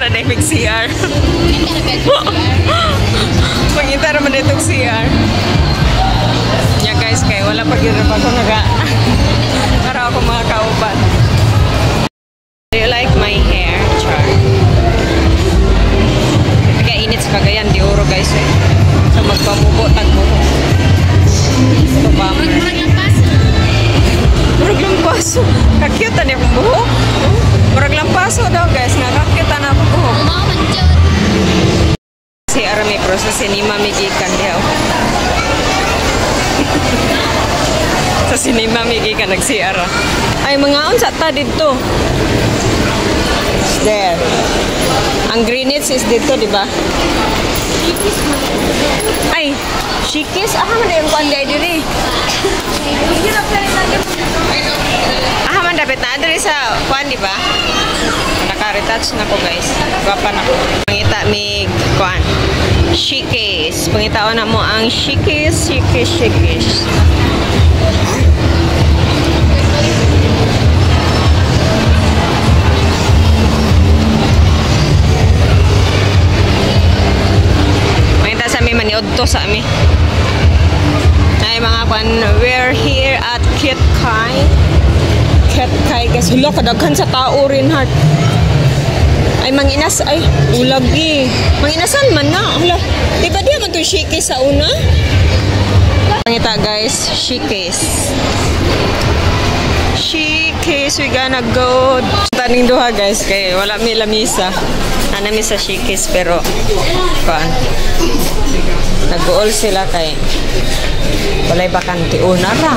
ra dahil mag-CR. Pangita ra man itong CR. Yeah guys, kaya wala pa ginrap ako para ako mga kauban. Do you like my hair, Char? Kaya init sa Cagayan de Oro guys eh. So magpamubo, tagmubo. Ito ba? Murag lampaso. Kakyuta niya akong buhok. Murag lampaso daw guys. Nakakyuta na akong buhok. Si Arami Prosa, si Nima Migikan daw. Sa sinima Migikan nag-CR. Ay mga unsa ta dito. There. Ang Greenwich is dito, di ba? Ay, Shikis. Man yung kuanday diri. Man dapat na diri sa kuan, di ba? Naka-retouch na ko, guys. Gwapa na ko. Pangita mig kuan. Shikis. Pangitaon na mo ang Shikis. Maniod to sa amin. Ay mga kwan, we're here at Ketkay. Ketkay guys. Hula, kadaghan sa tao rin ha. Ay manginas, ay ulagi. Manginasan man na. Hala, di ba di man to Shikis sa una? Pangita guys, Shikis. Shikis, we gonna go. Taning duha guys, kay wala may lamisa. Anami sa Shikis pero kwan. Nag-goal sila kay walay bakante una ra.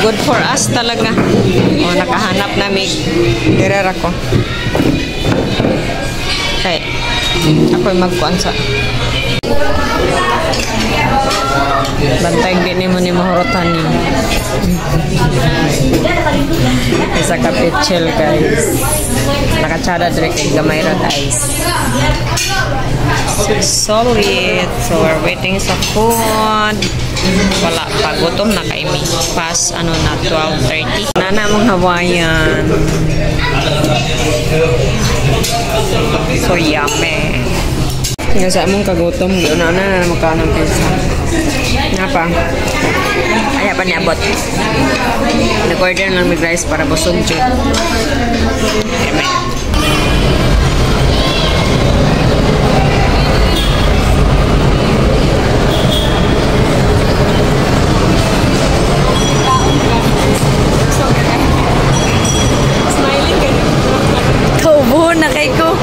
Good for us talaga. O nakahanap na mig direra ko. Kay ako'y magkuan sa bantay din mo ni mahurutan niyo. Isa kapitchel guys. Nakachada direct kay gamay ra guys. Solid. So we're waiting sa food. Wala pa, gutom na kay me. Past ano na 12:30. Nana mong Hawaiian. So yummy. Nga sa mong kagutom, na makaon ng pizza. Nga pa. Kaya pa niabot. Nag-order ng may rice para busog dyan. Yummy. Kaubo na kay ko.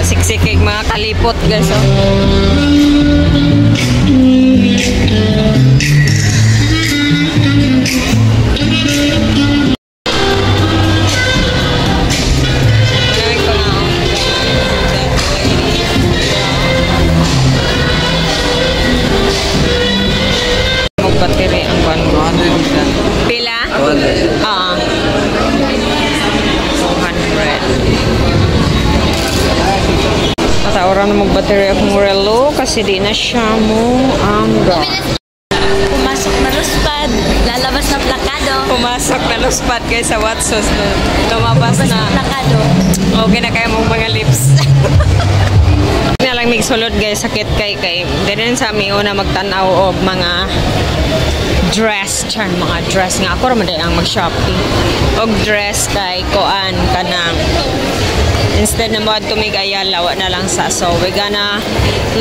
Siksik mga kalipot guys. Oh. Magbateri ang kuan mo. Pila? Ah. 200. Orang na mag-battery akong relo kasi di na siya mo pumasok na luspad, lalabas na plakado. Pumasok na luspad guys sa Watsos no. Lumabas na plakado. Okay na kaya mong mga lips. Na lang migsulod guys, sakit kay din sa amin una magtanaw og mga dress mga dress nga ako raman ang mag-shopping og dress kay koan kanang instead na mo tumig Ayala, na lang sa. So, we're gonna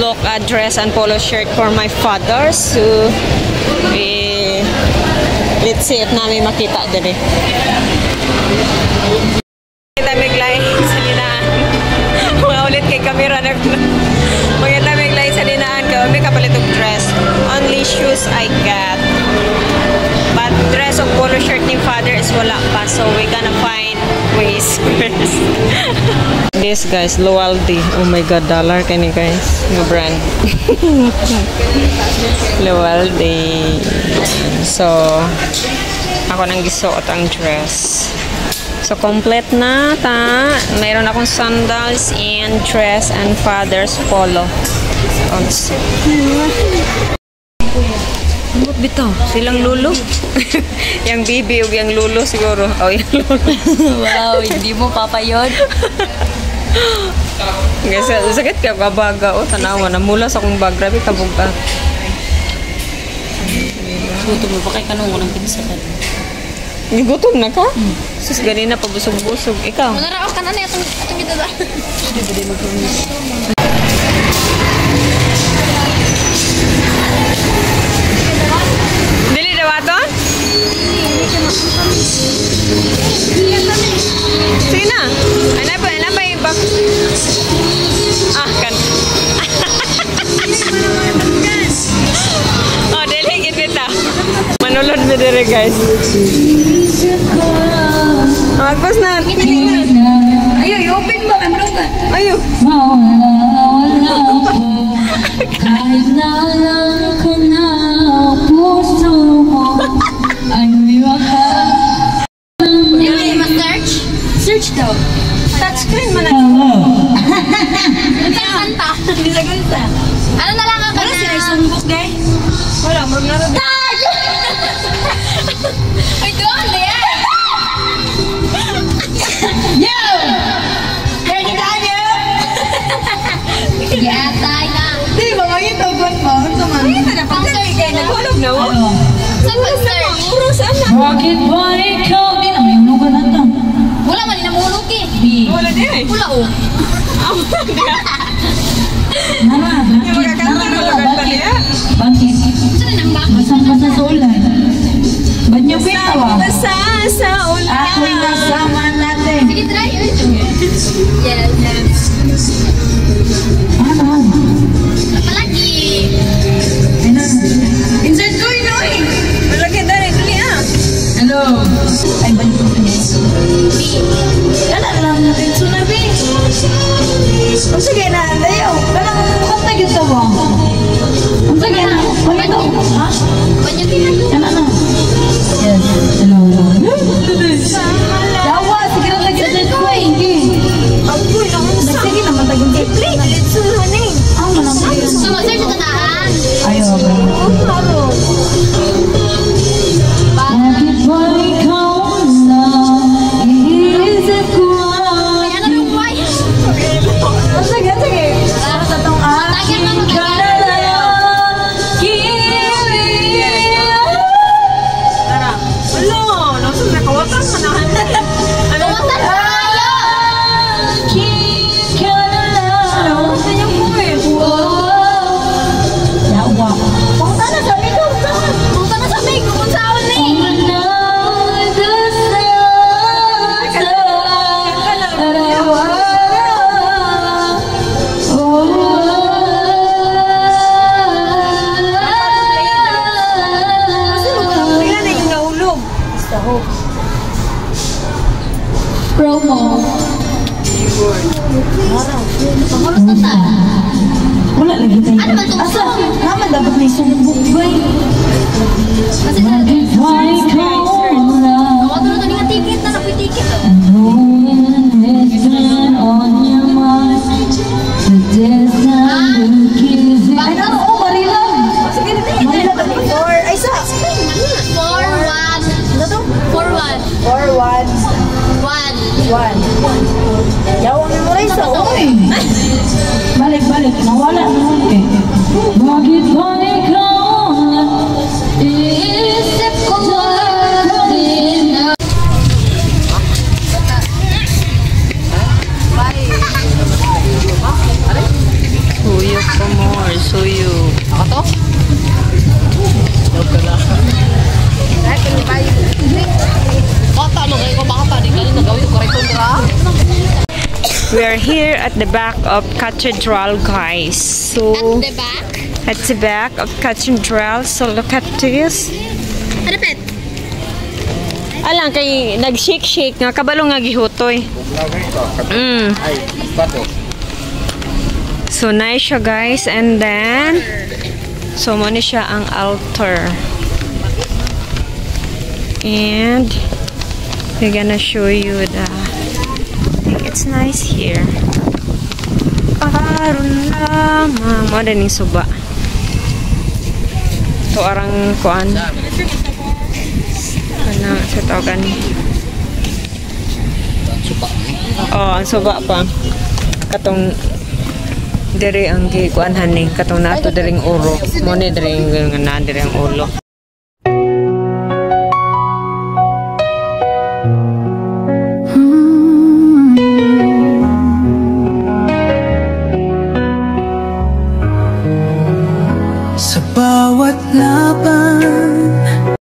look at dress and polo shirt for my father. So, let's see if namin makita din eh. Kita miglay sa linaan. Mga ulit kay camera na. Mga miglay sa linaan ko. May kapalit of dress. Only shoes I got. But dress of polo shirt ni father is wala pa. So, we're gonna find ways first. This guys, Loyalty. Oh my god, dollar kani guys. Nga brand. Loyalty. So, ako nang gisuot ang dress. So, complete na ta. Mayroon akong sandals and dress and father's polo. Also. bitaw. Silang lulo. Yang bibi o yang lulo siguro. Oh, yung lulo. Wow, hindi mo papa yun. Guys, sakit ka kabaga. O, tanawa. Namula sa akong bag. Grabe kabuga. Gutom mo ba kay kanong unang pinsakan? Gutom na ka? Sus, ganina pa busog-busog. Ikaw? Manaraos ka na na itong gito ba? Dili dawaton? Sige na. Ano pa yung bag? Ah, kan. Oh, dili kita. Manulod mo dire, guys. Agos na. Ayo, i-open ba? Ano ka? Ayo. Kahit nalang ko na puso mo ay umiwaka. Hindi mo yung ma-search? Search daw. Touchscreen man na. Hindi sa kanta. Hindi sa kanta. Ano na lang ako na? Ano sila isumbok, gay? Wala, marag na rin. Ay, doon, Leah! Yo! Kaya kita niyo! Yatay na! Di ba ngayon ito buwan mo? Sa mga Pang-search kayo na. Nagwalog na, wa? Saan pag-search? Puro saan na? Bakit ba ikaw? Di na may unugan na ito. Wala man, namulog eh. Wala din eh. Wala oh. Nara, Yung magaganda na magaganda niya. bakit? Saan na nang Basang-basa sa ulan. Ba't niyo pitawa? Basa sa ulan. Ako'y nasama natin. Sige, try. Yes. Ano? Palagi. Ano? Insert ko yun, oy! Malaki dali, dali ah. Hello? Ay, balik ko yun. Kala lang natin tsunami. O sige na, layo. Kala ko kanta gito mo. O sige na, pagito. Ha? Banyak pinag- Kala na. Yes, hello. Yawa, sige na nag-insert ko eh. Agoy, Sige naman tagong play, litsuhan eh. Ah, manang So, mag-search sa tataan. ayaw ba? Bakit ba ikaw na iisip ko Kaya na nung buhay. Sige, sige. Ah, Sa tong Tagyan na mo, tagyan. Tara. Alo, nasun nakawatas na na. Ano? Butan tayo! Yawa. Punta na sa ito. Butan na sa mig. Kung saan na eh. Tingnan na yung naulog. Promo. Pangulos na ta. Wala lagi tayo. Ano ba itong Asa? song? Naman dapat may sumbok ba eh. Kasi sa Ako tulad na nga ticket na napoy ticket. Ay, ano? Oh, Marilang. Marilang ba? Or, ay, sa? 4-1. Ano to? 4-1. Or, 1. 1. Yawa memorize sa oy. Balik. Nawala naman eh. Bakit ba ikaw na Isip ko din na Suyok pa more, suyok. Ako to? We are here at the back of Cathedral, guys. So, at the back. at the back of Cathedral. So, look at this. Ano pet? Alang kay nag-shake nga kabalo nga gihutoy. So nice siya, guys, and then so mo ni siya ang altar. And we're gonna show you the it's nice here. Karon lamang mo din suba. ato arang kuan. Ano sa tawagan? Oh, ang suba pa. Katong diri ang gikuanhan ni katong nato diring uro. Mo ni diri nga na diri ang ulo.